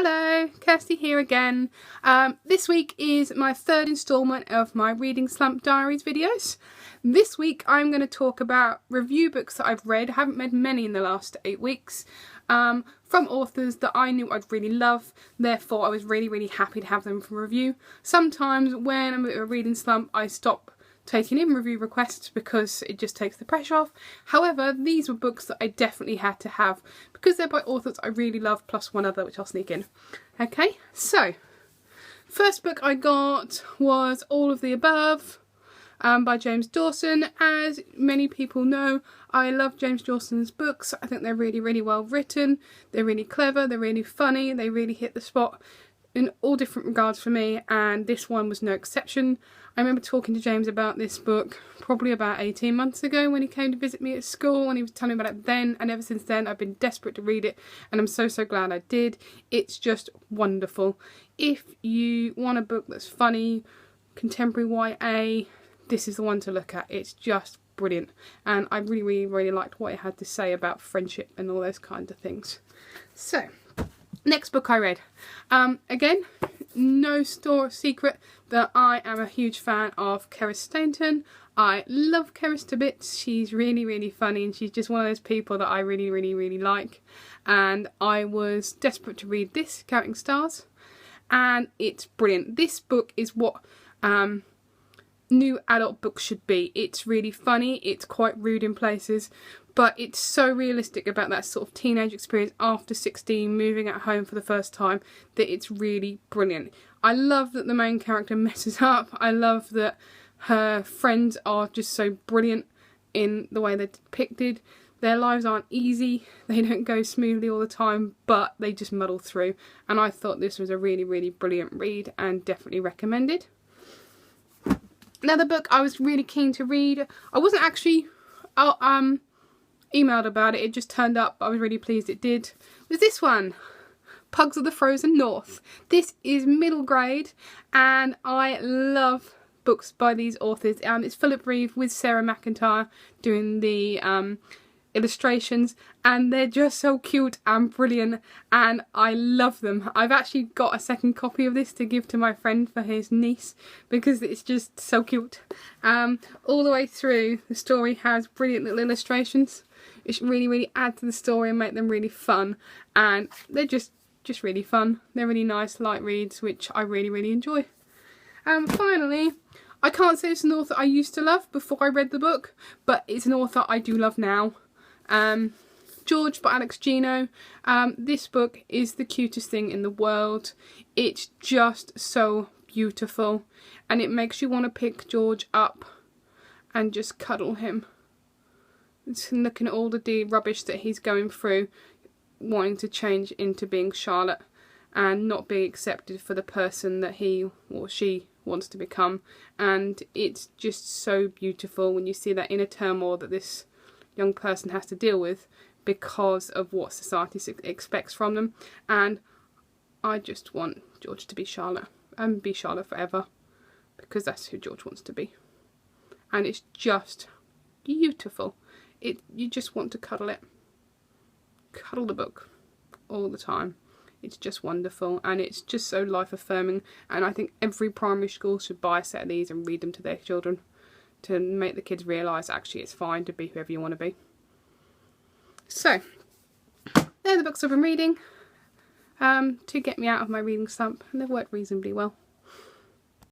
Hello, Kirsty here again. This week is my third instalment of my Reading Slump Diaries videos. This week I'm going to talk about review books that I've read. I haven't read many in the last 8 weeks. From authors that I knew I'd really love, therefore I was really happy to have them for review. Sometimes when I'm at a reading slump I stop taking in review requests because it just takes the pressure off. However, these were books that I definitely had to have because they're by authors I really love, plus one other which I'll sneak in. Okay, so first book I got was All of the Above by James Dawson. As many people know, I love James Dawson's books. I think they're really well written, they're really clever, they're really funny, they really hit the spot in all different regards for me, and this one was no exception. I remember talking to James about this book probably about 18 months ago when he came to visit me at school, and he was telling me about it then, and ever since then I've been desperate to read it, and I'm so glad I did. It's just wonderful. If you want a book that's funny, contemporary YA, this is the one to look at. It's just brilliant, and I really liked what it had to say about friendship and all those kinds of things. So, next book I read. Again, no secret that I am a huge fan of Kerry Stainton. I love Kerry to bits. She's really funny, and she's just one of those people that I really like. And I was desperate to read this, Counting Stars, and it's brilliant. This book is what new adult books should be. It's really funny, it's quite rude in places, but it's so realistic about that sort of teenage experience after 16, moving at home for the first time, that it's really brilliant. I love that the main character messes up. I love that her friends are just so brilliant in the way they're depicted. Their lives aren't easy, they don't go smoothly all the time, but they just muddle through, and I thought this was a really brilliant read and definitely recommended. Another book I was really keen to read, I wasn't actually emailed about it, it just turned up. I was really pleased it did. Was this one, Pugs of the Frozen North. This is middle grade, and I love books by these authors. It's Philip Reeve with Sarah McIntyre doing the illustrations, and they're just so cute and brilliant, and I love them. I've actually got a second copy of this to give to my friend for his niece because it's just so cute. All the way through, the story has brilliant little illustrations which really add to the story and make them really fun, and they're just really fun. They're really nice light reads which I really enjoy. Finally, I can't say it's an author I used to love before I read the book, but it's an author I do love now. George by Alex Gino. This book is the cutest thing in the world. It's just so beautiful, and it makes you want to pick George up and just cuddle him. It's looking at all the rubbish that he's going through, wanting to change into being Charlotte and not being accepted for the person that he or she wants to become, and it's just so beautiful when you see that inner turmoil that this young person has to deal with because of what society expects from them. And I just want George to be Charlotte and be Charlotte forever, because that's who George wants to be, and it's just beautiful. You just want to cuddle it, cuddle the book all the time. It's just wonderful, and it's just so life affirming, and I think every primary school should buy a set of these and read them to their children to make the kids realise actually it's fine to be whoever you want to be. So, they're the books I've been reading to get me out of my reading slump, and they've worked reasonably well.